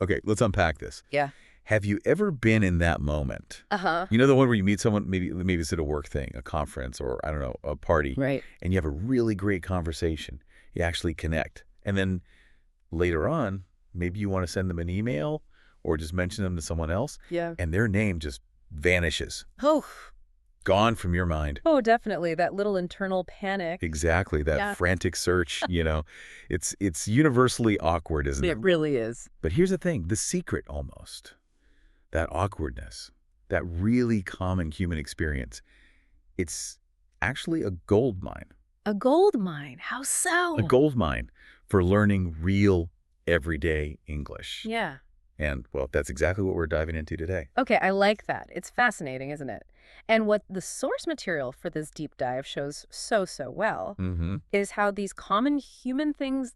Okay, let's unpack this. Yeah. Have you ever been in that moment? Uh-huh. You know the one where you meet someone, maybe it's at a work thing, a conference, or I don't know, a party, Right. and you have a really great conversation. You actually connect. And then later on, maybe you want to send them an email or just mention them to someone else, Yeah. and their name just vanishes, Oh. gone from your mind. Oh, definitely. That little internal panic. Exactly, that Yeah. frantic search, it's universally awkward, isn't It it? really is. But here's the thing, the secret almost, that awkwardness, that really common human experience, it's actually a gold mine. A gold mine. How so? A gold mine for learning real, everyday English. Yeah. And, well, that's exactly what we're diving into today. Okay, I like that. It's fascinating, isn't it? And what the source material for this deep dive shows so well Mm-hmm. is how these common human things,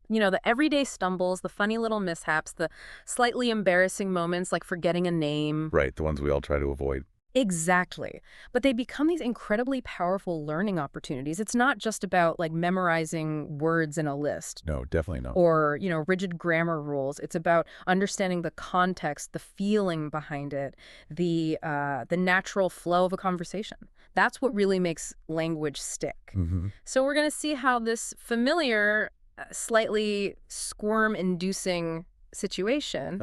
the everyday stumbles, the funny little mishaps, the slightly embarrassing moments like forgetting a name. Right, the ones we all try to avoid. Exactly. But they become these incredibly powerful learning opportunities. It's not just about like memorizing words in a list No, definitely not. or, rigid grammar rules. It's about understanding the context, the feeling behind it, the natural flow of a conversation. That's what really makes language stick. Mm-hmm. So we're going to see how this familiar, slightly squirm-inducing situation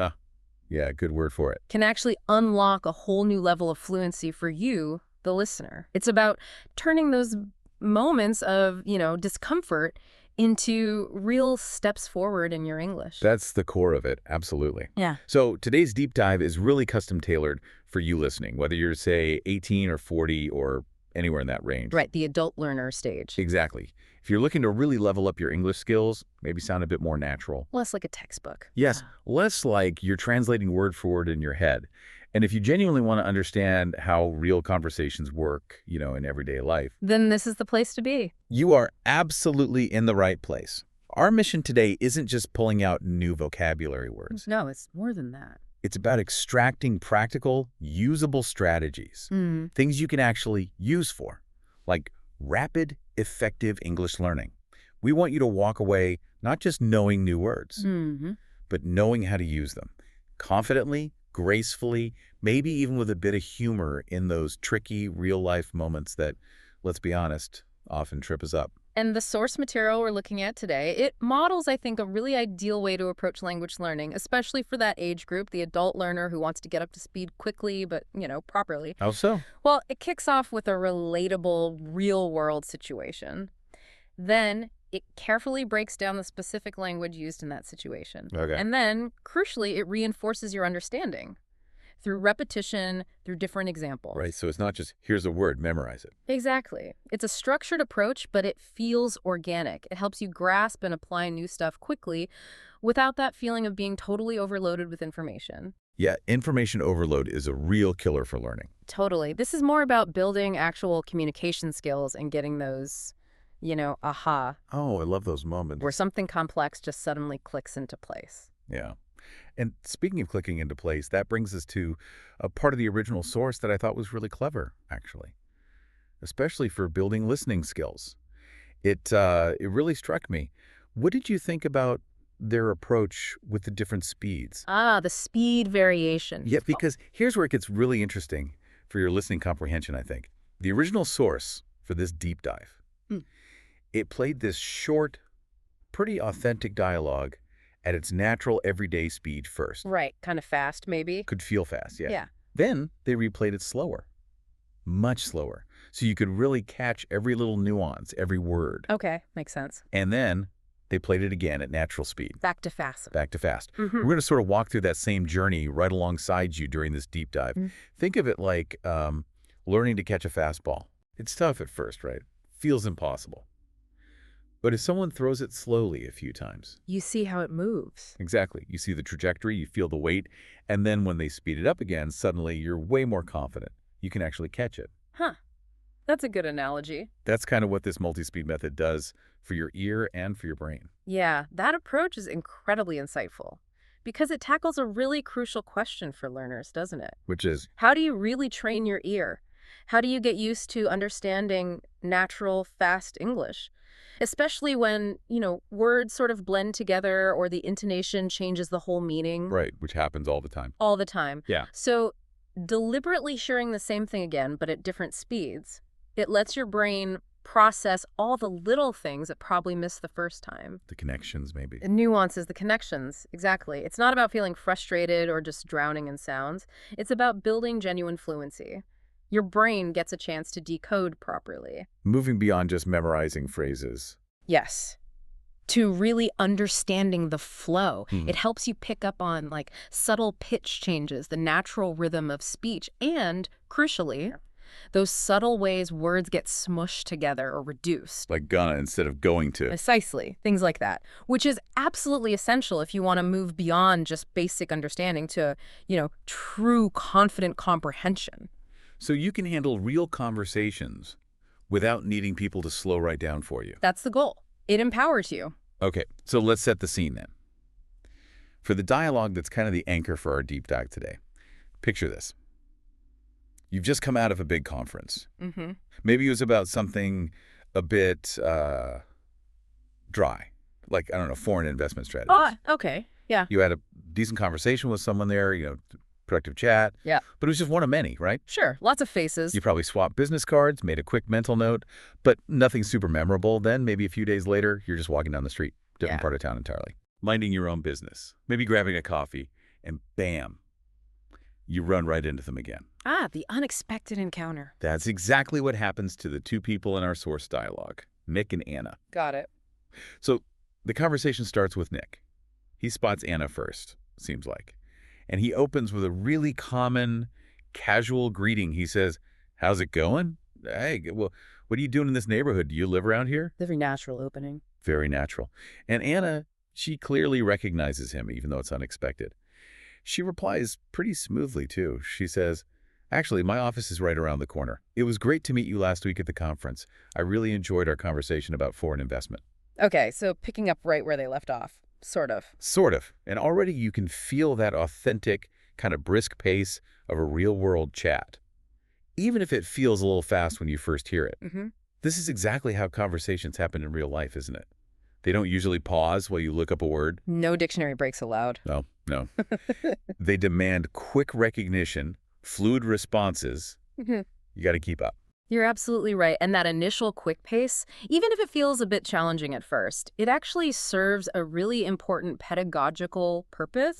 Yeah, good word for it. can actually unlock a whole new level of fluency for you, the listener. It's about turning those moments of, discomfort into real steps forward in your English. That's the core of it, absolutely. Yeah. So today's deep dive is really custom tailored for you listening, whether you're, say, 18 or 40 or anywhere in that range. Right, the adult learner stage. Exactly. If you're looking to really level up your English skills, maybe sound a bit more natural. Less like a textbook. Yes, less like you're translating word for word in your head. And if you genuinely want to understand how real conversations work, in everyday life, Then this is the place to be. you are absolutely in the right place. Our mission today isn't just pulling out new vocabulary words. No, it's more than that. It's about extracting practical, usable strategies, things you can actually use for, like rapid, effective English learning. We want you to walk away not just knowing new words, but knowing how to use them confidently, gracefully, maybe even with a bit of humor in those tricky real-life moments that, let's be honest, often trip us up. And the source material we're looking at today, it models, I think, a really ideal way to approach language learning, especially for that age group, the adult learner who wants to get up to speed quickly, but, properly. How so? Well, it kicks off with a relatable, real-world situation. Then it carefully breaks down the specific language used in that situation. Okay. And then, crucially, it reinforces your understanding through repetition, through different examples. Right, so it's not just, here's a word, memorize it. Exactly. It's a structured approach, but it feels organic. It helps you grasp and apply new stuff quickly without that feeling of being totally overloaded with information. Yeah, information overload is a real killer for learning. Totally. This is more about building actual communication skills and getting those, aha, Oh, I love those moments. where something complex just suddenly clicks into place. Yeah. And speaking of clicking into place, that brings us to a part of the original source that I thought was really clever, actually, especially for building listening skills. It really struck me. What did you think about their approach with the different speeds? Ah, the speed variation. Yeah, because here's where it gets really interesting for your listening comprehension, I think. The original source for this deep dive, it played this short, pretty authentic dialogue at its natural everyday speed first. Right, kind of fast, maybe. Could feel fast, yeah. Yeah. Then they replayed it slower, much slower, so you could really catch every little nuance, every word. Okay, makes sense. And then they played it again at natural speed, Back to fast. back to fast. We're going to sort of walk through that same journey right alongside you during this deep dive. Think of it like learning to catch a fastball. It's tough at first, right? Feels impossible. But if someone throws it slowly a few times, You see how it moves. exactly, you see the trajectory, you feel the weight, and then when they speed it up again, suddenly you're way more confident. You can actually catch it. Huh. That's a good analogy. That's kind of what this multi-speed method does for your ear and for your brain. Yeah, that approach is incredibly insightful because it tackles a really crucial question for learners, doesn't it? Which is, How do you really train your ear? How do you get used to understanding natural, fast English? especially when, words sort of blend together or the intonation changes the whole meaning. Right, which happens all the time. All the time. Yeah. So deliberately sharing the same thing again, but at different speeds, it lets your brain process all the little things it probably missed the first time. The connections, maybe. The nuances, the connections, exactly. It's not about feeling frustrated or just drowning in sounds. It's about building genuine fluency. Your brain gets a chance to decode properly. Moving beyond just memorizing phrases. Yes. To really understanding the flow. Hmm. It helps you pick up on subtle pitch changes, the natural rhythm of speech, and, crucially, those subtle ways words get smushed together or reduced. Like gonna instead of going to. Precisely. Things like that. Which is absolutely essential if you want to move beyond just basic understanding to, true confident comprehension. So you can handle real conversations without needing people to slow right down for you. That's the goal. It empowers you. Okay, so let's set the scene then. For the dialogue that's kind of the anchor for our deep dive today, picture this. You've just come out of a big conference. Mm-hmm. Maybe it was about something a bit dry, like, I don't know, foreign investment strategies. Oh, okay. Yeah. You had a decent conversation with someone there, productive chat. Yeah. But it was just one of many, right? Sure. Lots of faces. You probably swapped business cards, made a quick mental note, but nothing super memorable. Then maybe a few days later, you're just walking down the street, different part of town entirely, minding your own business, maybe grabbing a coffee, and bam, you run right into them again. Ah, the unexpected encounter. That's exactly what happens to the two people in our source dialogue, Nick and Anna. Got it. So the conversation starts with Nick. He spots Anna first, seems like. And he opens with a really common, casual greeting. He says, "How's it going? Hey, well, what are you doing in this neighborhood? Do you live around here?" The very natural opening. Very natural. And Anna, she clearly recognizes him, even though it's unexpected. She replies pretty smoothly, too. She says, "Actually, my office is right around the corner. It was great to meet you last week at the conference. I really enjoyed our conversation about foreign investment." Okay, so picking up right where they left off. Sort of. Sort of. And already you can feel that authentic, kind of brisk pace of a real-world chat, even if it feels a little fast when you first hear it. Mm-hmm. This is exactly how conversations happen in real life, isn't it? They don't usually pause while you look up a word. No dictionary breaks allowed. No. They demand quick recognition, fluid responses. Mm-hmm. You got to keep up. You're absolutely right. And that initial quick pace, even if it feels a bit challenging at first, it actually serves a really important pedagogical purpose.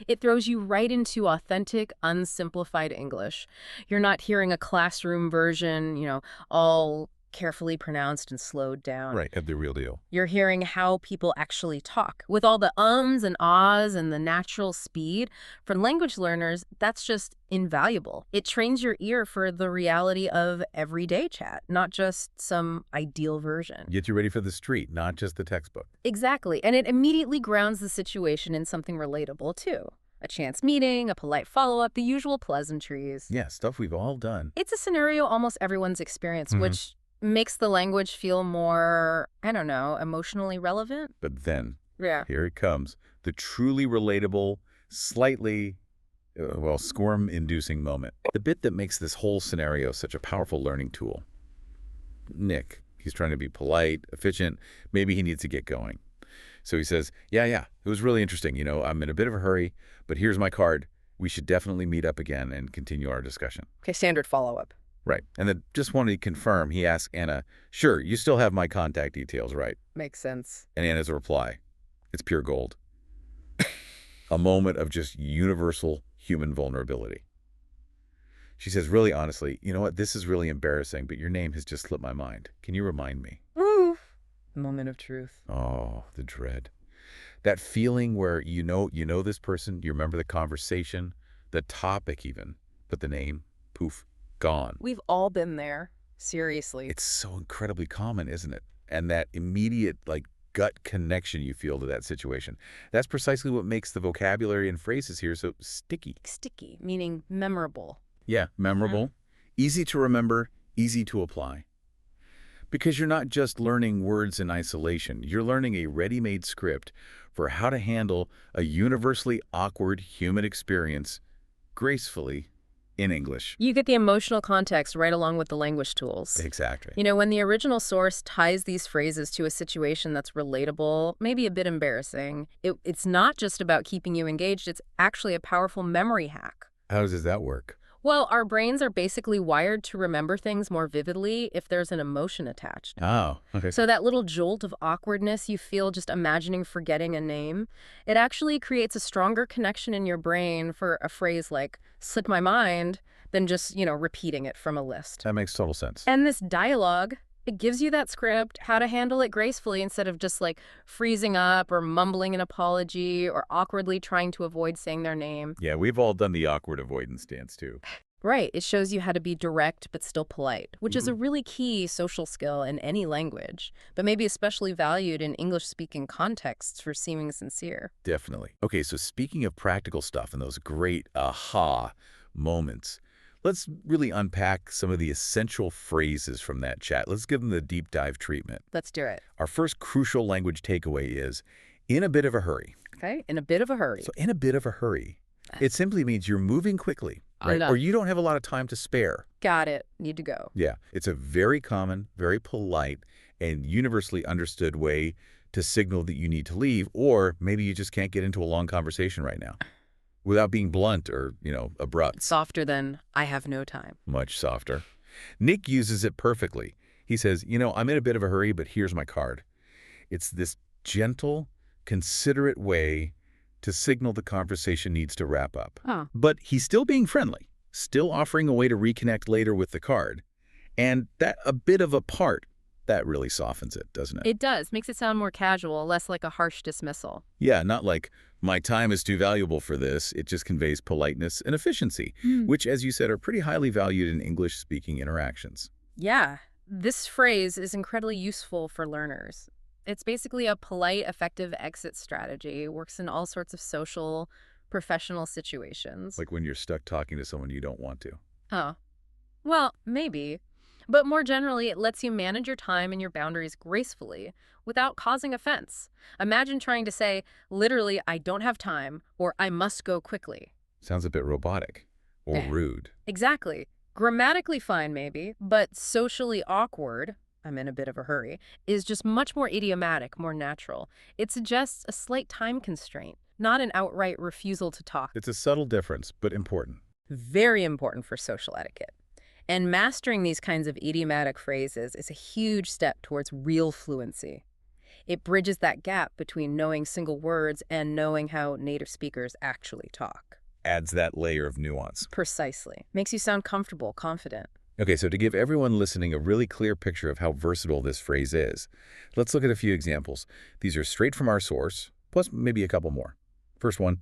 It throws you right into authentic, unsimplified English. You're not hearing a classroom version, all carefully pronounced and slowed down. Right, of the real deal. You're hearing how people actually talk, with all the ums and ahs and the natural speed. For language learners, that's just invaluable. It trains your ear for the reality of everyday chat, not just some ideal version. Get you ready for the street, not just the textbook. Exactly, and it immediately grounds the situation in something relatable, too. A chance meeting, a polite follow-up, the usual pleasantries. Yeah, stuff we've all done. It's a scenario almost everyone's experienced, which makes the language feel more, emotionally relevant. But then, Yeah. here it comes. The truly relatable, slightly, squirm-inducing moment. The bit that makes this whole scenario such a powerful learning tool. Nick, he's trying to be polite, efficient. Maybe he needs to get going. So he says, yeah, it was really interesting. I'm in a bit of a hurry, but here's my card. We should definitely meet up again and continue our discussion. Okay, standard follow-up. Right. And then just wanted to confirm, he asked Anna, "Sure, you still have my contact details, right?" Makes sense. And Anna's reply, "It's pure gold." A moment of just universal human vulnerability. She says, really honestly, "You know what? This is really embarrassing, but your name has just slipped my mind. Can you remind me?" Woo! Moment of truth. Oh, the dread. That feeling where you know this person, you remember the conversation, the topic even, but the name, poof, gone. We've all been there. Seriously. It's so incredibly common, isn't it? And that immediate, gut connection you feel to that situation. That's precisely what makes the vocabulary and phrases here so sticky. Sticky, meaning memorable. Yeah, memorable, easy to remember, easy to apply. Because you're not just learning words in isolation. You're learning a ready-made script for how to handle a universally awkward human experience gracefully in English. You get the emotional context right along with the language tools. Exactly. You know, when the original source ties these phrases to a situation that's relatable, maybe a bit embarrassing, it's not just about keeping you engaged, it's actually a powerful memory hack. How does that work? Well, our brains are basically wired to remember things more vividly if there's an emotion attached. Oh, okay. So that little jolt of awkwardness you feel just imagining forgetting a name, it actually creates a stronger connection in your brain for a phrase like "slipped my mind" than just, repeating it from a list. That makes total sense. And this dialogue, it gives you that script, how to handle it gracefully instead of just like freezing up or mumbling an apology or awkwardly trying to avoid saying their name. Yeah, we've all done the awkward avoidance dance too. Right. It shows you how to be direct but still polite, which is a really key social skill in any language, but maybe especially valued in English-speaking contexts for seeming sincere. Definitely. Okay, so speaking of practical stuff and those great aha moments, let's really unpack some of the essential phrases from that chat. Let's give them the deep dive treatment. Let's do it. Our first crucial language takeaway is in a bit of a hurry. Okay? In a bit of a hurry. So in a bit of a hurry, it simply means you're moving quickly, right? Or you don't have a lot of time to spare. Got it. Need to go. Yeah, it's a very common, very polite, and universally understood way to signal that you need to leave, or maybe you just can't get into a long conversation right now without being blunt or, abrupt. Softer than "I have no time." Much softer. Nick uses it perfectly. He says, I'm in a bit of a hurry, but here's my card. It's this gentle, considerate way to signal the conversation needs to wrap up. Oh. But he's still being friendly, still offering a way to reconnect later with the card. And that a bit of a part, that really softens it, doesn't it? It does. Makes it sound more casual, less like a harsh dismissal. Yeah, not like, my time is too valuable for this. It just conveys politeness and efficiency, which, as you said, are pretty highly valued in English-speaking interactions. Yeah. This phrase is incredibly useful for learners. It's basically a polite, effective exit strategy. It works in all sorts of social, professional situations. Like when you're stuck talking to someone you don't want to. Oh. Well, maybe. But more generally, it lets you manage your time and your boundaries gracefully without causing offense. Imagine trying to say, literally, "I don't have time," or "I must go quickly." Sounds a bit robotic or rude. Exactly. Grammatically fine, maybe, but socially awkward, "I'm in a bit of a hurry," is just much more idiomatic, more natural. It suggests a slight time constraint, not an outright refusal to talk. It's a subtle difference, but important. Very important for social etiquette. And mastering these kinds of idiomatic phrases is a huge step towards real fluency. It bridges that gap between knowing single words and knowing how native speakers actually talk. Adds that layer of nuance. Precisely. Makes you sound comfortable, confident. Okay, so to give everyone listening a really clear picture of how versatile this phrase is, let's look at a few examples. These are straight from our source, plus maybe a couple more. First one,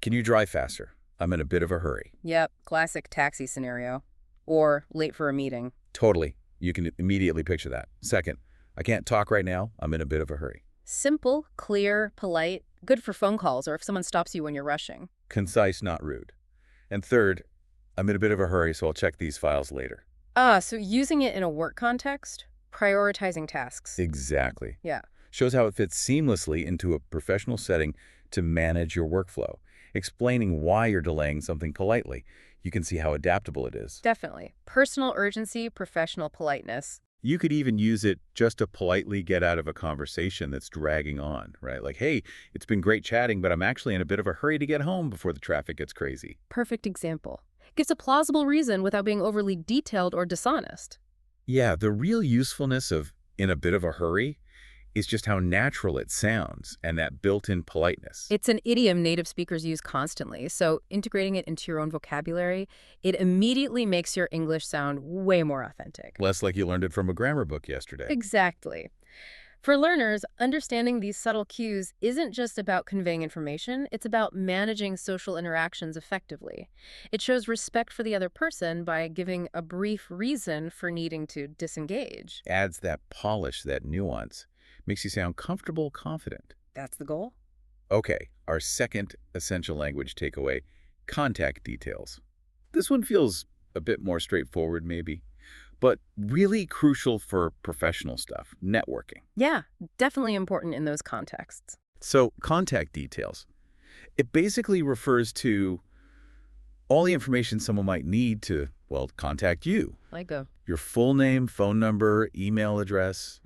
can you drive faster? I'm in a bit of a hurry. Yep, classic taxi scenario. Or late for a meeting. Totally. You can immediately picture that. Second, I can't talk right now. I'm in a bit of a hurry. Simple, clear, polite, good for phone calls or if someone stops you when you're rushing. Concise, not rude. And third, I'm in a bit of a hurry, so I'll check these files later. So using it in a work context, prioritizing tasks. Exactly. Yeah. Shows how it fits seamlessly into a professional setting to manage your workflow. Explaining why you're delaying something politely. You can see how adaptable it is. Definitely. Personal urgency, professional politeness. You could even use it just to politely get out of a conversation that's dragging on, right? Like, hey, it's been great chatting, but I'm actually in a bit of a hurry to get home before the traffic gets crazy. Perfect example. Gives a plausible reason without being overly detailed or dishonest. Yeah, the real usefulness of in a bit of a hurry is just how natural it sounds and that built-in politeness. It's an idiom native speakers use constantly, so integrating it into your own vocabulary, it immediately makes your English sound way more authentic. Less like you learned it from a grammar book yesterday. Exactly. For learners, understanding these subtle cues isn't just about conveying information, it's about managing social interactions effectively. It shows respect for the other person by giving a brief reason for needing to disengage. Adds that polish, that nuance. Makes you sound comfortable, confident. That's the goal. Okay, our second essential language takeaway, contact details. This one feels a bit more straightforward maybe, but really crucial for professional stuff, networking. Yeah, definitely important in those contexts. So contact details. It basically refers to all the information someone might need to, well, contact you. Like a... Your full name, phone number, email address,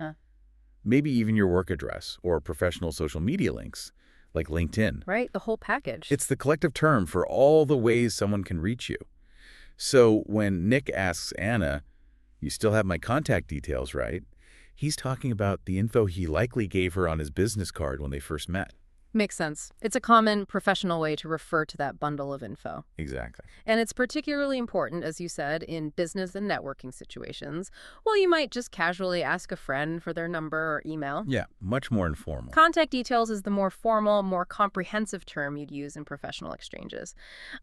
maybe even your work address or professional social media links, like LinkedIn. Right, the whole package. It's the collective term for all the ways someone can reach you. So when Nick asks Anna, "You still have my contact details, right?" he's talking about the info he likely gave her on his business card when they first met. Makes sense. It's a common professional way to refer to that bundle of info. Exactly. And it's particularly important, as you said, in business and networking situations. Well, you might just casually ask a friend for their number or email. Yeah, much more informal. Contact details is the more formal, more comprehensive term you'd use in professional exchanges.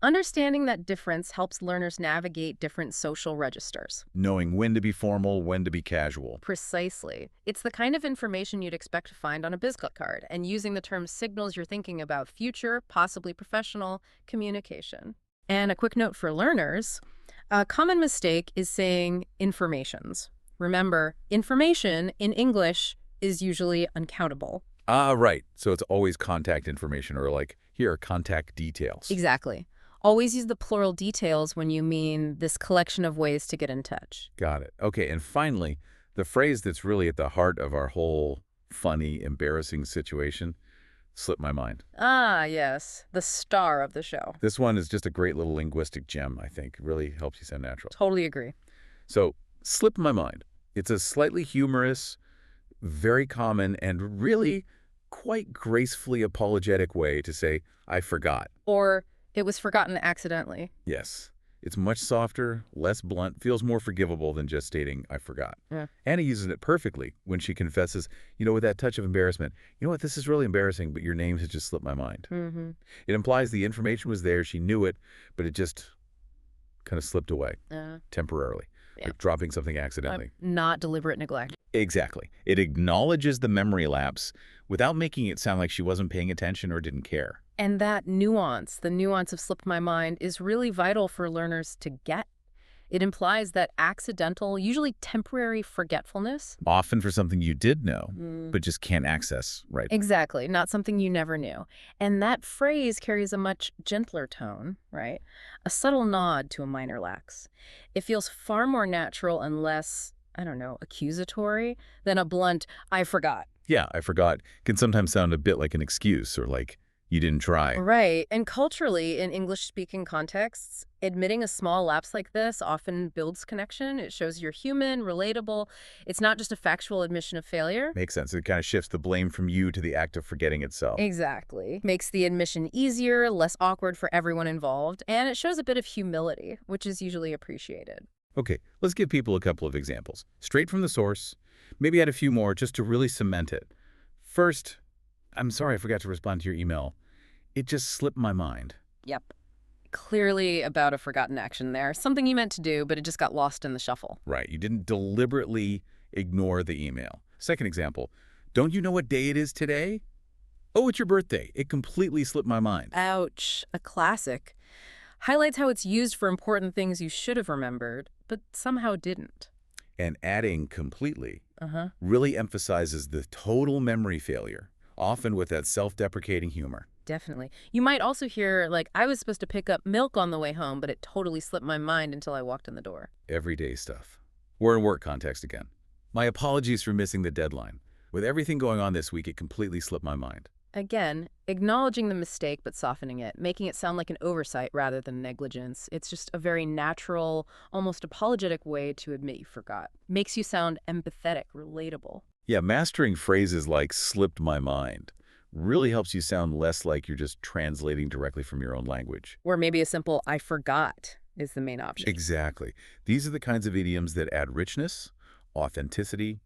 Understanding that difference helps learners navigate different social registers. Knowing when to be formal, when to be casual. Precisely. It's the kind of information you'd expect to find on a business card, and using the term signals you're thinking about future, possibly professional, communication. And a quick note for learners, a common mistake is saying informations. Remember, information in English is usually uncountable. Ah, right. So it's always contact information or like, here are contact details. Exactly. Always use the plural details when you mean this collection of ways to get in touch. Got it. Okay, and finally, the phrase that's really at the heart of our whole funny, embarrassing situation slipped my mind. Ah, yes. The star of the show. This one is just a great little linguistic gem, I think. It really helps you sound natural. Totally agree. So, slipped my mind. It's a slightly humorous, very common, and really quite gracefully apologetic way to say, I forgot. Or it was forgotten accidentally. Yes. It's much softer, less blunt, feels more forgivable than just stating, I forgot. Yeah. Anna uses it perfectly when she confesses, with that touch of embarrassment, you know what, this is really embarrassing, but your name has just slipped my mind. Mm-hmm. It implies the information was there, she knew it, but it just kind of slipped away temporarily, like dropping something accidentally. Not deliberate neglect. Exactly. It acknowledges the memory lapse without making it sound like she wasn't paying attention or didn't care. And that nuance, the nuance of slipped my mind, is really vital for learners to get. It implies that accidental, usually temporary forgetfulness. Often for something you did know, but just can't access right. Exactly, not something you never knew. And that phrase carries a much gentler tone, right? A subtle nod to a minor lapse. It feels far more natural and less, accusatory than a blunt, I forgot. Yeah, I forgot can sometimes sound a bit like an excuse or like you didn't try. Right. And culturally, in English-speaking contexts, admitting a small lapse like this often builds connection. It shows you're human, relatable. It's not just a factual admission of failure. Makes sense. It kind of shifts the blame from you to the act of forgetting itself. Exactly. Makes the admission easier, less awkward for everyone involved, and it shows a bit of humility, which is usually appreciated. Okay, let's give people a couple of examples. Straight from the source, maybe add a few more just to really cement it. First, I'm sorry I forgot to respond to your email. It just slipped my mind. Yep. Clearly about a forgotten action there. Something you meant to do, but it just got lost in the shuffle. Right. You didn't deliberately ignore the email. Second example, don't you know what day it is today? Oh, it's your birthday. It completely slipped my mind. Ouch. A classic. Highlights how it's used for important things you should have remembered, but somehow didn't. And adding completely really emphasizes the total memory failure, often with that self-deprecating humor. Definitely. You might also hear, like, I was supposed to pick up milk on the way home, but it totally slipped my mind until I walked in the door. Everyday stuff. We're in work context again. My apologies for missing the deadline. With everything going on this week, it completely slipped my mind. Again, acknowledging the mistake but softening it, making it sound like an oversight rather than negligence. It's just a very natural, almost apologetic way to admit you forgot. Makes you sound empathetic, relatable. Yeah, mastering phrases like slipped my mind really helps you sound less like you're just translating directly from your own language. Or maybe a simple I forgot is the main option. Exactly. These are the kinds of idioms that add richness, authenticity,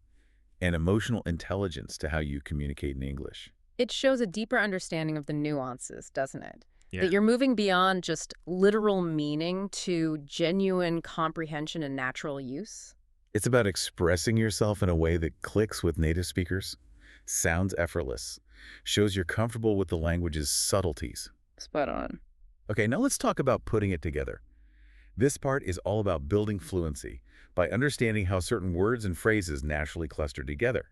and emotional intelligence to how you communicate in English. It shows a deeper understanding of the nuances, doesn't it? Yeah. That you're moving beyond just literal meaning to genuine comprehension and natural use. It's about expressing yourself in a way that clicks with native speakers, sounds effortless, shows you're comfortable with the language's subtleties. Spot on. Okay, now let's talk about putting it together. This part is all about building fluency by understanding how certain words and phrases naturally cluster together,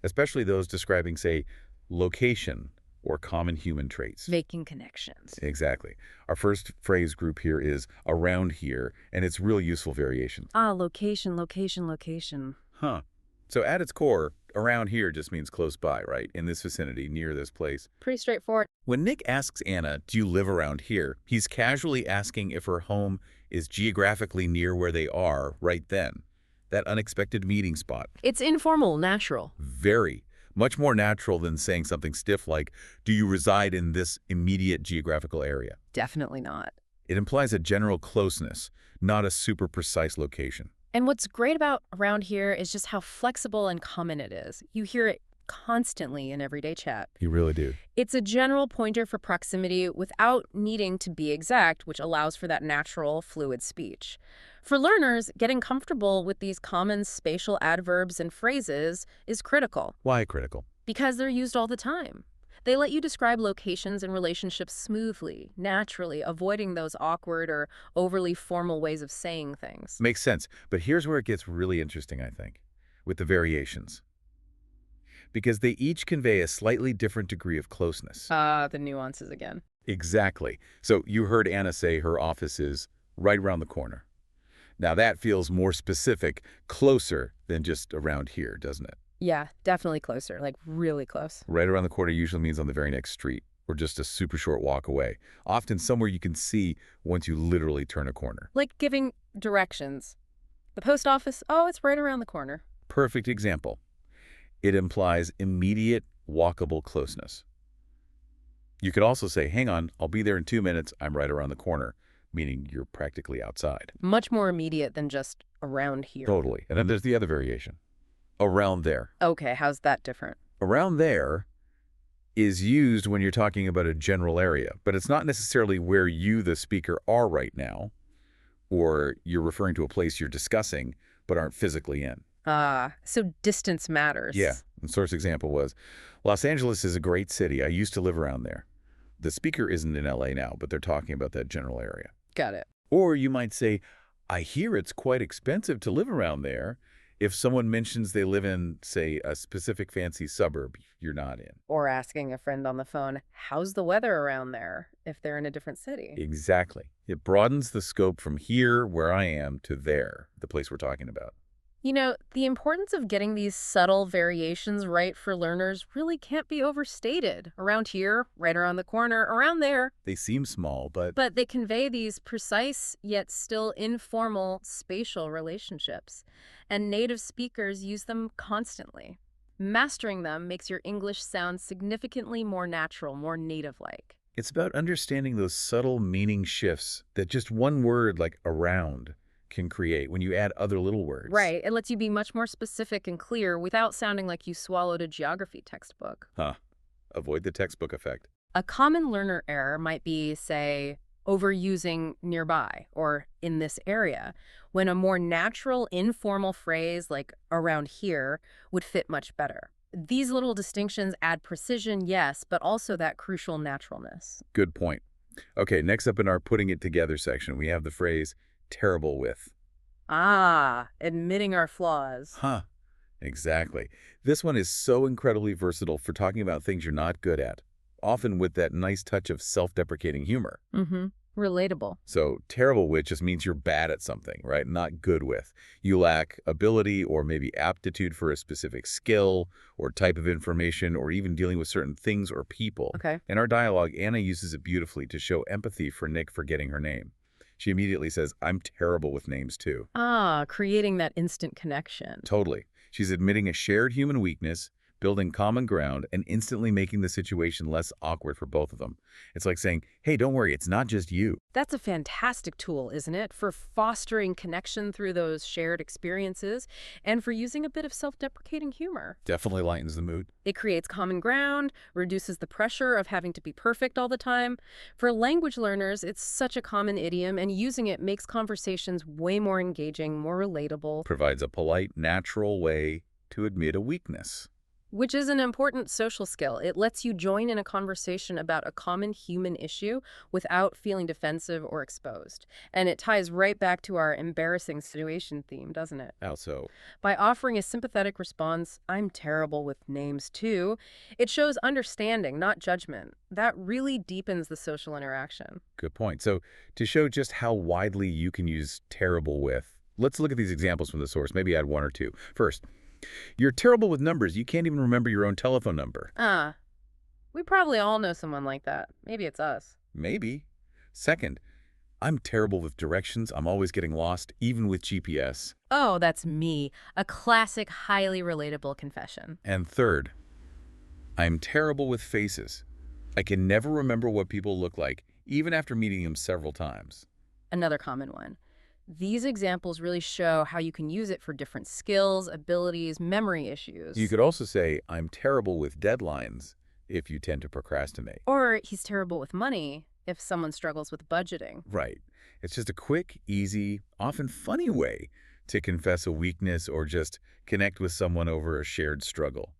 especially those describing, say, location, or common human traits. Making connections. Exactly. Our first phrase group here is around here, and it's real useful variations. Ah, location, location, location. Huh. So at its core, around here just means close by, right? In this vicinity, near this place. Pretty straightforward. When Nick asks Anna, do you live around here? He's casually asking if her home is geographically near where they are right then. That unexpected meeting spot. It's informal, natural. Very. Much more natural than saying something stiff like, do you reside in this immediate geographical area? Definitely not. It implies a general closeness, not a super precise location. And what's great about around here is just how flexible and common it is. You hear it constantly in everyday chat. You really do. It's a general pointer for proximity without needing to be exact, which allows for that natural, fluid speech. For learners, getting comfortable with these common spatial adverbs and phrases is critical Why critical? because they're used all the time. They let you describe locations and relationships smoothly, naturally, avoiding those awkward or overly formal ways of saying things. Makes sense. But here's where it gets really interesting, I think, with the variations. Because they each convey a slightly different degree of closeness. The nuances again. Exactly. So you heard Anna say her office is right around the corner. Now that feels more specific, closer than just around here, doesn't it? Yeah, definitely closer, like really close. Right around the corner usually means on the very next street or just a super short walk away, often somewhere you can see once you literally turn a corner. Like giving directions. The post office, oh, it's right around the corner. Perfect example. It implies immediate, walkable closeness. You could also say, hang on, I'll be there in 2 minutes, I'm right around the corner, meaning you're practically outside. Much more immediate than just around here. Totally. And then there's the other variation. Around there. Okay, how's that different? Around there is used when you're talking about a general area, but it's not necessarily where you, the speaker, are right now, or you're referring to a place you're discussing but aren't physically in. So distance matters. Yeah. The source example was, Los Angeles is a great city. I used to live around there. The speaker isn't in LA now, but they're talking about that general area. Got it. Or you might say, I hear it's quite expensive to live around there. If someone mentions they live in, say, a specific fancy suburb you're not in. Or asking a friend on the phone, how's the weather around there, if they're in a different city? Exactly. It broadens the scope from here, where I am, to there, the place we're talking about. You know, the importance of getting these subtle variations right for learners really can't be overstated. Around here, right around the corner, around there. They seem small, but But they convey these precise yet still informal spatial relationships. And native speakers use them constantly. Mastering them makes your English sound significantly more natural, more native-like. it's about understanding those subtle meaning shifts that just one word like around can create when you add other little words. Right. It lets you be much more specific and clear without sounding like you swallowed a geography textbook. Huh. Avoid the textbook effect. A common learner error might be, say, overusing nearby or in this area, when a more natural, informal phrase like around here would fit much better. These little distinctions add precision, yes, but also that crucial naturalness. Good point. Okay, next up in our putting it together section, we have the phrase terrible with. Admitting our flaws. Huh. Exactly. This one is so incredibly versatile for talking about things you're not good at, often with that nice touch of self-deprecating humor. Mm-hmm. Relatable. So terrible with just means you're bad at something, right? Not good with. You lack ability or maybe aptitude for a specific skill or type of information or even dealing with certain things or people. Okay. In our dialogue, Anna uses it beautifully to show empathy for Nick forgetting her name. She immediately says, I'm terrible with names too. Creating that instant connection. Totally. She's admitting a shared human weakness, building common ground, and instantly making the situation less awkward for both of them. It's like saying, hey, don't worry, it's not just you. That's a fantastic tool, isn't it, for fostering connection through those shared experiences and for using a bit of self-deprecating humor. Definitely lightens the mood. It creates common ground, reduces the pressure of having to be perfect all the time. For language learners, it's such a common idiom, and using it makes conversations way more engaging, more relatable. Provides a polite, natural way to admit a weakness. Which is an important social skill. It lets you join in a conversation about a common human issue without feeling defensive or exposed. And it ties right back to our embarrassing situation theme, doesn't it? How so? By offering a sympathetic response, I'm terrible with names too, it shows understanding, not judgment. That really deepens the social interaction. Good point. So to show just how widely you can use terrible with, let's look at these examples from the source, maybe add one or two. First, you're terrible with numbers. You can't even remember your own telephone number. We probably all know someone like that. Maybe it's us. Maybe. Second, I'm terrible with directions. I'm always getting lost, even with GPS. Oh, that's me. A classic, highly relatable confession. And third, I'm terrible with faces. I can never remember what people look like, even after meeting them several times. Another common one. These examples really show how you can use it for different skills, abilities, memory issues. You could also say, I'm terrible with deadlines, if you tend to procrastinate. Or he's terrible with money if someone struggles with budgeting. Right. It's just a quick, easy, often funny way to confess a weakness or just connect with someone over a shared struggle.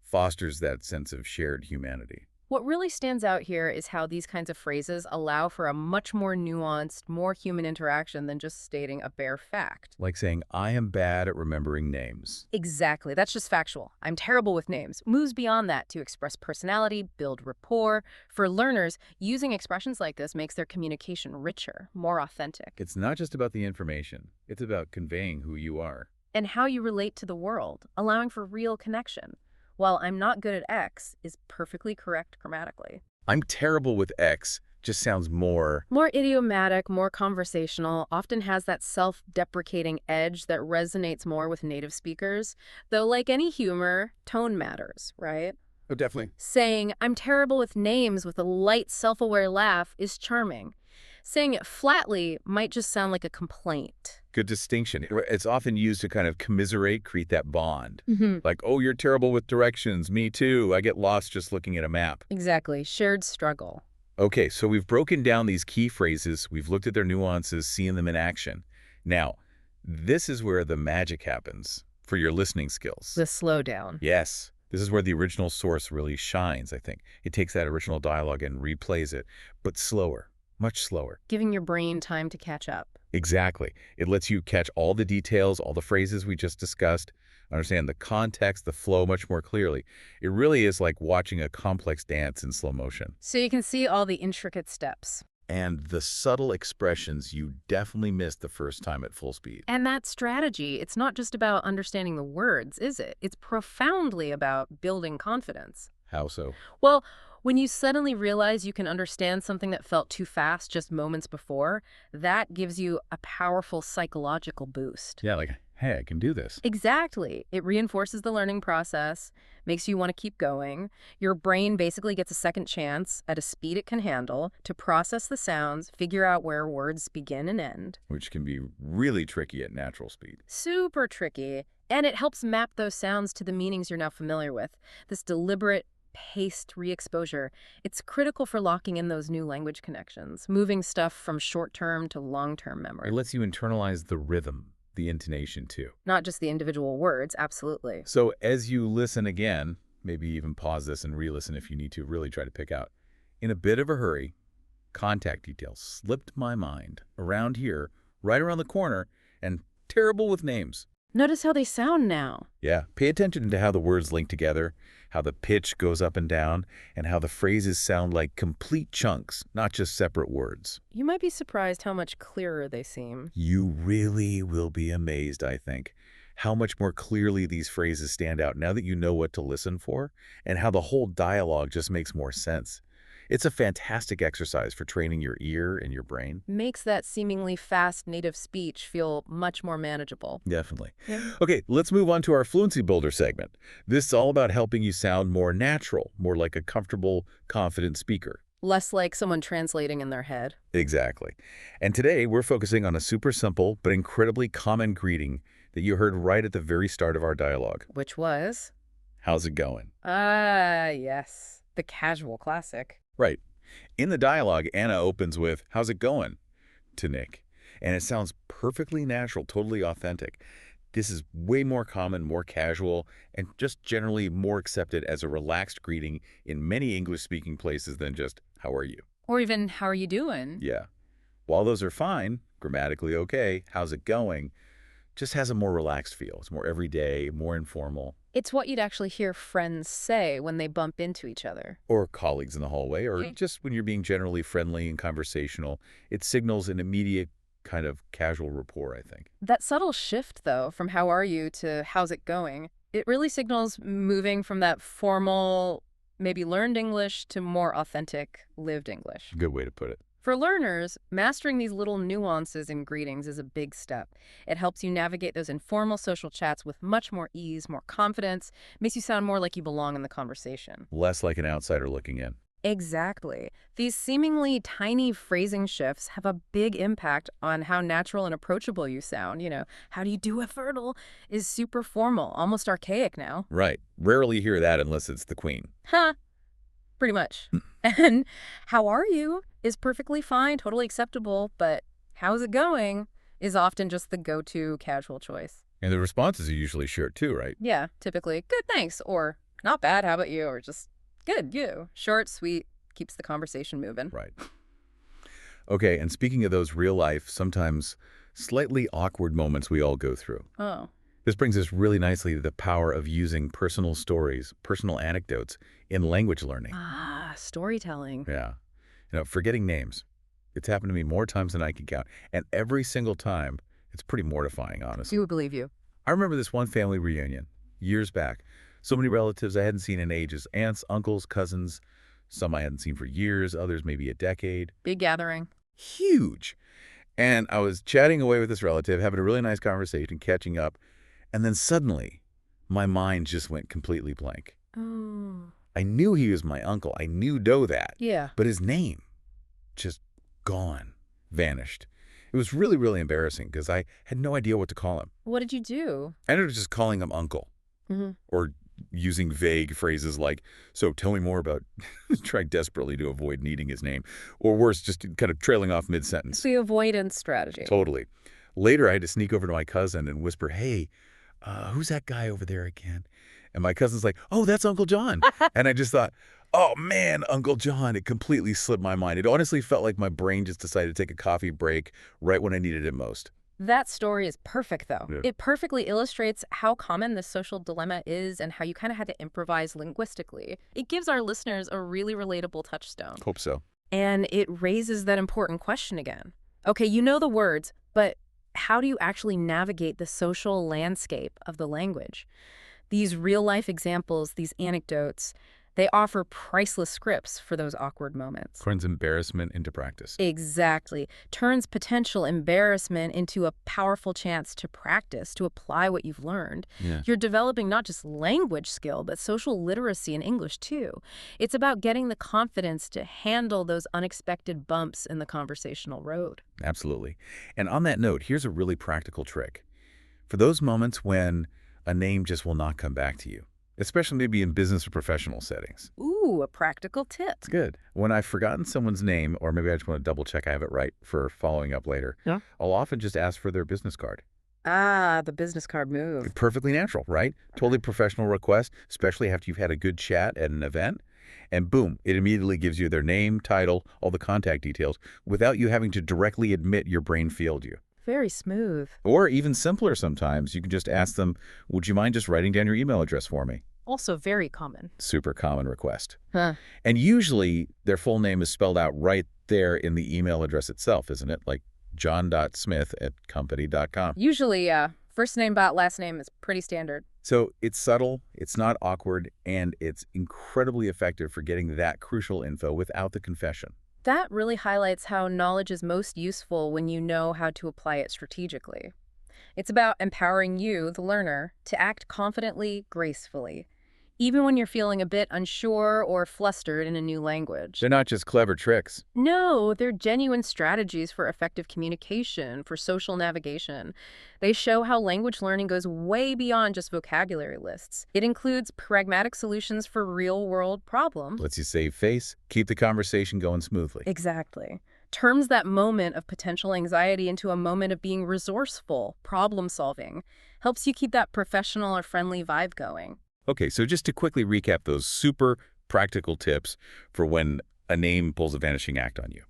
Fosters that sense of shared humanity. What really stands out here is how these kinds of phrases allow for a much more nuanced, more human interaction than just stating a bare fact. Like saying, I am bad at remembering names. Exactly. That's just factual. I'm terrible with names. Moves beyond that to express personality, build rapport. For learners, using expressions like this makes their communication richer, more authentic. It's not just about the information. It's about conveying who you are. And how you relate to the world, allowing for real connection. While I'm not good at X is perfectly correct grammatically. I'm terrible with X just sounds more Idiomatic, more conversational, often has that self-deprecating edge that resonates more with native speakers. Though like any humor, tone matters, right? Oh, definitely. Saying, I'm terrible with names with a light, self-aware laugh is charming. Saying it flatly might just sound like a complaint. Good distinction. It's often used to kind of commiserate, create that bond. Mm-hmm. Like, oh, you're terrible with directions. Me too. I get lost just looking at a map. Exactly. Shared struggle. Okay, so we've broken down these key phrases. We've looked at their nuances, seen them in action. Now, this is where the magic happens for your listening skills. The slowdown. Yes. This is where the original source really shines, I think. It takes that original dialogue and replays it, but slower. Much slower. Giving your brain time to catch up. Exactly. It lets you catch all the details, all the phrases we just discussed, understand the context, the flow much more clearly. It really is like watching a complex dance in slow motion. So you can see all the intricate steps. And the subtle expressions you definitely missed the first time at full speed. And that strategy, it's not just about understanding the words, is it? It's profoundly about building confidence. How so? Well, when you suddenly realize you can understand something that felt too fast just moments before, that gives you a powerful psychological boost. Yeah, like, hey, I can do this. Exactly. It reinforces the learning process, makes you want to keep going. Your brain basically gets a second chance at a speed it can handle to process the sounds, figure out where words begin and end. Which can be really tricky at natural speed. Super tricky. And it helps map those sounds to the meanings you're now familiar with. This deliberate, paced re-exposure, it's critical for locking in those new language connections, moving stuff from short-term to long-term memory. It lets you internalize the rhythm, the intonation too. Not just the individual words, absolutely. So as you listen again, maybe even pause this and re-listen if you need to, really try to pick out. In a bit of a hurry, contact details slipped my mind. Around here, right around the corner, and terrible with names. Notice how they sound now. Yeah, pay attention to how the words link together, how the pitch goes up and down, and how the phrases sound like complete chunks, not just separate words. You might be surprised how much clearer they seem. You really will be amazed, I think, how much more clearly these phrases stand out now that you know what to listen for, and how the whole dialogue just makes more sense. It's a fantastic exercise for training your ear and your brain. Makes that seemingly fast native speech feel much more manageable. Definitely. Yeah. Okay, let's move on to our Fluency Builder segment. This is all about helping you sound more natural, more like a comfortable, confident speaker. Less like someone translating in their head. Exactly. And today we're focusing on a super simple but incredibly common greeting that you heard right at the very start of our dialogue. Which was? How's it going? Yes. The casual classic. Right. In the dialogue, Anna opens with, how's it going? To Nick. And it sounds perfectly natural, totally authentic. This is way more common, more casual, and just generally more accepted as a relaxed greeting in many English-speaking places than just, how are you? Or even, how are you doing? Yeah. While those are fine, grammatically okay, how's it going, just has a more relaxed feel. It's more everyday, more informal. It's what you'd actually hear friends say when they bump into each other. Or colleagues in the hallway, or Mm. just when you're being generally friendly and conversational. It signals an immediate kind of casual rapport, I think. That subtle shift, though, from how are you to how's it going, it really signals moving from that formal, maybe learned English to more authentic, lived English. Good way to put it. For learners, mastering these little nuances in greetings is a big step. It helps you navigate those informal social chats with much more ease, more confidence, makes you sound more like you belong in the conversation. Less like an outsider looking in. Exactly. These seemingly tiny phrasing shifts have a big impact on how natural and approachable you sound. How do you do a fertile is super formal, almost archaic now. Right. Rarely hear that unless it's the queen. Huh. Pretty much. And how are you is perfectly fine, totally acceptable, but how's it going is often just the go-to casual choice. And the responses are usually short too, right? Yeah, typically, good, thanks, or not bad, how about you, or just good, you. Short, sweet, keeps the conversation moving. Right. Okay, and speaking of those real life, sometimes slightly awkward moments we all go through. Oh. This brings us really nicely to the power of using personal stories, personal anecdotes in language learning. Ah, storytelling. Yeah. Forgetting names. It's happened to me more times than I can count. And every single time, it's pretty mortifying, honestly. You would believe you. I remember this one family reunion years back. So many relatives I hadn't seen in ages. Aunts, uncles, cousins. Some I hadn't seen for years, others maybe a decade. Big gathering. Huge. And I was chatting away with this relative, having a really nice conversation, catching up. And then suddenly, my mind just went completely blank. Oh. I knew he was my uncle. I knew that. Yeah. But his name, just gone, vanished. It was really, really embarrassing because I had no idea what to call him. What did you do? I ended up just calling him uncle. Mm-hmm. Or using vague phrases like, so tell me more about, trying desperately to avoid needing his name. Or worse, just kind of trailing off mid-sentence. The avoidance strategy. Totally. Later, I had to sneak over to my cousin and whisper, hey, who's that guy over there again? And my cousin's like, oh, that's Uncle John. And I just thought, oh, man, Uncle John. It completely slipped my mind. It honestly felt like my brain just decided to take a coffee break right when I needed it most. That story is perfect, though. Yeah. It perfectly illustrates how common this social dilemma is and how you kind of had to improvise linguistically. It gives our listeners a really relatable touchstone. Hope so. And it raises that important question again. Okay, you know the words, but how do you actually navigate the social landscape of the language? These real-life examples, these anecdotes, they offer priceless scripts for those awkward moments. Turns embarrassment into practice. Exactly. Turns potential embarrassment into a powerful chance to practice, to apply what you've learned. Yeah. You're developing not just language skill, but social literacy in English, too. It's about getting the confidence to handle those unexpected bumps in the conversational road. Absolutely. And on that note, here's a really practical trick. For those moments when a name just will not come back to you, especially maybe in business or professional settings. Ooh, a practical tip. It's good. When I've forgotten someone's name, or maybe I just want to double check I have it right for following up later, Yeah. I'll often just ask for their business card. Ah, the business card move. Perfectly natural, right? Totally professional request, especially after you've had a good chat at an event. And boom, it immediately gives you their name, title, all the contact details, without you having to directly admit your brain failed you. Very smooth. Or even simpler sometimes, you can just ask them, would you mind just writing down your email address for me? Also very common. Super common request. Huh. And usually their full name is spelled out right there in the email address itself, isn't it? Like john.smith@company.com. Usually, yeah. First name, last name is pretty standard. So it's subtle, it's not awkward, and it's incredibly effective for getting that crucial info without the confession. That really highlights how knowledge is most useful when you know how to apply it strategically. It's about empowering you, the learner, to act confidently, gracefully, even when you're feeling a bit unsure or flustered in a new language. They're not just clever tricks. No, they're genuine strategies for effective communication, for social navigation. They show how language learning goes way beyond just vocabulary lists. It includes pragmatic solutions for real-world problems. Lets you save face, keep the conversation going smoothly. Exactly. turns that moment of potential anxiety into a moment of being resourceful, problem-solving, helps you keep that professional or friendly vibe going. Okay, so just to quickly recap those super practical tips for when a name pulls a vanishing act on you.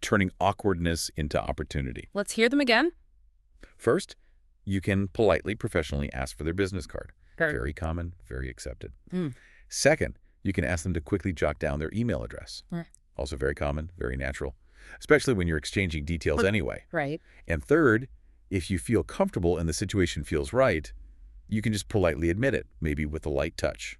Turning awkwardness into opportunity. Let's hear them again. First, you can politely, professionally ask for their business card. Sure. Very common, very accepted. Mm. Second, you can ask them to quickly jot down their email address. Also very common, very natural, especially when you're exchanging details anyway. Right. And third, if you feel comfortable and the situation feels right, you can just politely admit it, maybe with a light touch.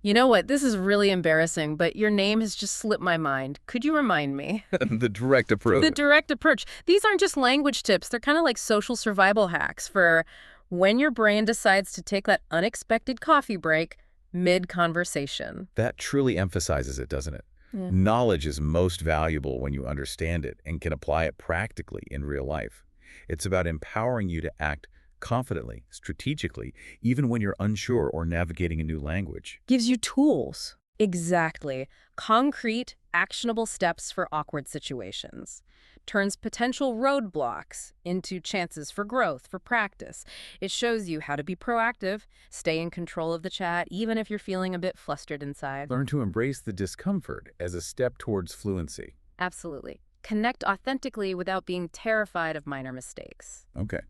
You know what? This is really embarrassing, but your name has just slipped my mind. Could you remind me? The direct approach. The direct approach. These aren't just language tips. They're kind of like social survival hacks for when your brain decides to take that unexpected coffee break mid-conversation. That truly emphasizes it, doesn't it? Yeah. Knowledge is most valuable when you understand it and can apply it practically in real life. It's about empowering you to act confidently, strategically, even when you're unsure or navigating a new language. Gives you tools. Exactly. Concrete, actionable steps for awkward situations. Turns potential roadblocks into chances for growth, for practice. It shows you how to be proactive, stay in control of the chat, even if you're feeling a bit flustered inside. Learn to embrace the discomfort as a step towards fluency. Absolutely. Connect authentically without being terrified of minor mistakes. Okay.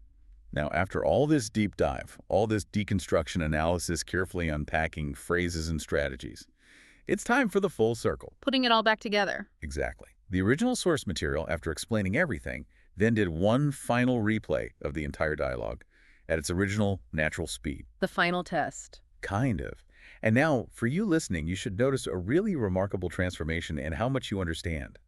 Now, after all this deep dive, all this deconstruction analysis, carefully unpacking phrases and strategies, it's time for the full circle. Putting it all back together. Exactly. The original source material, after explaining everything, then did one final replay of the entire dialogue at its original natural speed. The final test. Kind of. And now, for you listening, you should notice a really remarkable transformation in how much you understand.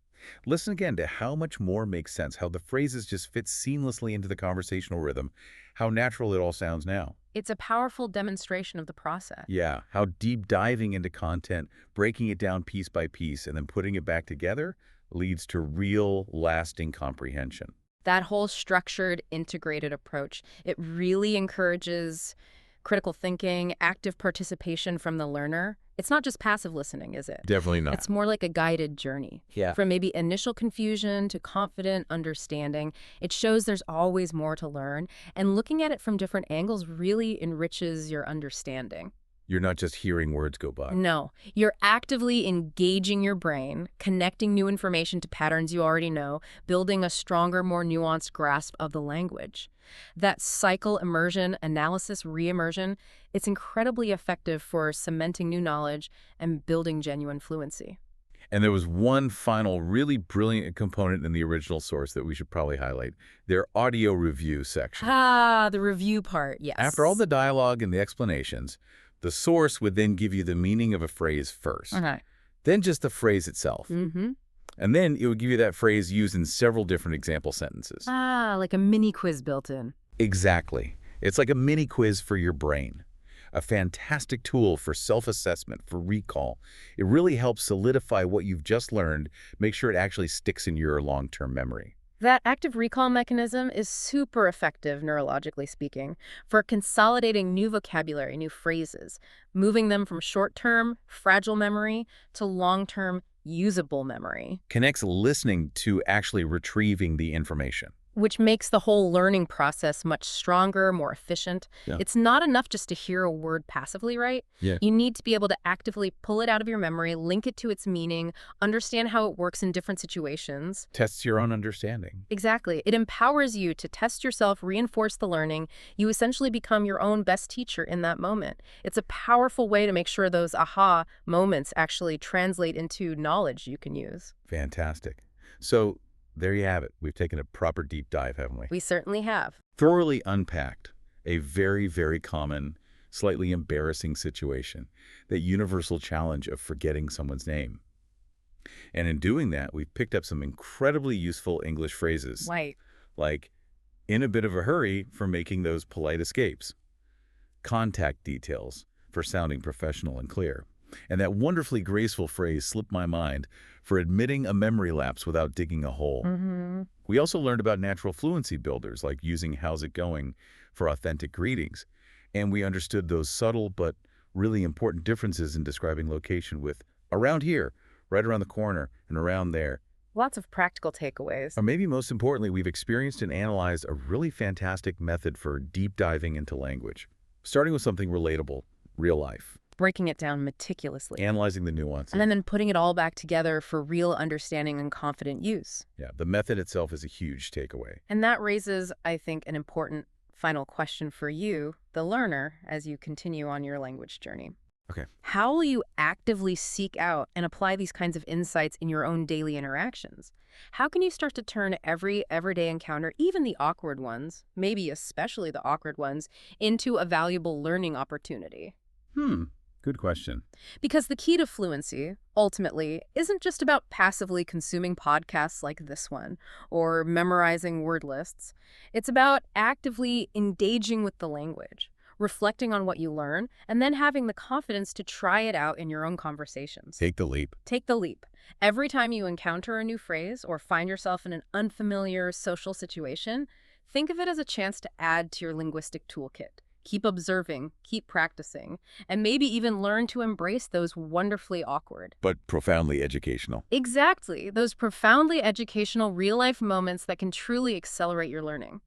Listen again to how much more makes sense, how the phrases just fit seamlessly into the conversational rhythm, how natural it all sounds now. It's a powerful demonstration of the process. Yeah, how deep diving into content, breaking it down piece by piece, and then putting it back together leads to real, lasting comprehension. That whole structured, integrated approach, it really encourages critical thinking, active participation from the learner. It's not just passive listening, is it? Definitely not. It's more like a guided journey. Yeah. From maybe initial confusion to confident understanding. It shows there's always more to learn, and looking at it from different angles really enriches your understanding. You're not just hearing words go by. No, you're actively engaging your brain, connecting new information to patterns you already know, building a stronger, more nuanced grasp of the language. That cycle immersion, analysis, re-immersion, it's incredibly effective for cementing new knowledge and building genuine fluency. And there was one final really brilliant component in the original source that we should probably highlight, their audio review section. Ah, the review part, yes. After all the dialogue and the explanations, the source would then give you the meaning of a phrase first, then just the phrase itself. And then it would give you that phrase used in several different example sentences. Ah, like a mini quiz built in. Exactly. It's like a mini quiz for your brain. A fantastic tool for self-assessment, for recall. It really helps solidify what you've just learned, make sure it actually sticks in your long-term memory. That active recall mechanism is super effective, neurologically speaking, for consolidating new vocabulary, new phrases, moving them from short-term, fragile memory to long-term, usable memory. Connects listening to actually retrieving the information. Which makes the whole learning process much stronger, more efficient. Yeah. It's not enough just to hear a word passively, right? Yeah. You need to be able to actively pull it out of your memory, link it to its meaning, understand how it works in different situations. Tests your own understanding. Exactly. It empowers you to test yourself, reinforce the learning. You essentially become your own best teacher in that moment. It's a powerful way to make sure those aha moments actually translate into knowledge you can use. Fantastic. So there you have it. We've taken a proper deep dive, haven't we? We certainly have. Thoroughly unpacked a very, very common, slightly embarrassing situation, that universal challenge of forgetting someone's name. And in doing that, we've picked up some incredibly useful English phrases. Right. Like, in a bit of a hurry for making those polite escapes. Contact details for sounding professional and clear. And that wonderfully graceful phrase slipped my mind for admitting a memory lapse without digging a hole. We also learned about natural fluency builders, like using "how's it going" for authentic greetings. And we understood those subtle but really important differences in describing location with "around here," "right around the corner," and "around there." Lots of practical takeaways. Or maybe most importantly, we've experienced and analyzed a really fantastic method for deep diving into language. Starting with something relatable, real life. Breaking it down meticulously. Analyzing the nuances. And then putting it all back together for real understanding and confident use. Yeah, the method itself is a huge takeaway. And that raises, I think, an important final question for you, the learner, as you continue on your language journey. Okay. How will you actively seek out and apply these kinds of insights in your own daily interactions? How can you start to turn every everyday encounter, even the awkward ones, maybe especially the awkward ones, into a valuable learning opportunity? Good question. Because the key to fluency, ultimately, isn't just about passively consuming podcasts like this one or memorizing word lists. It's about actively engaging with the language, reflecting on what you learn, and then having the confidence to try it out in your own conversations. Take the leap. Take the leap. Every time you encounter a new phrase or find yourself in an unfamiliar social situation, think of it as a chance to add to your linguistic toolkit. Keep observing, keep practicing, and maybe even learn to embrace those wonderfully awkward. But profoundly educational. Exactly, those profoundly educational real-life moments that can truly accelerate your learning.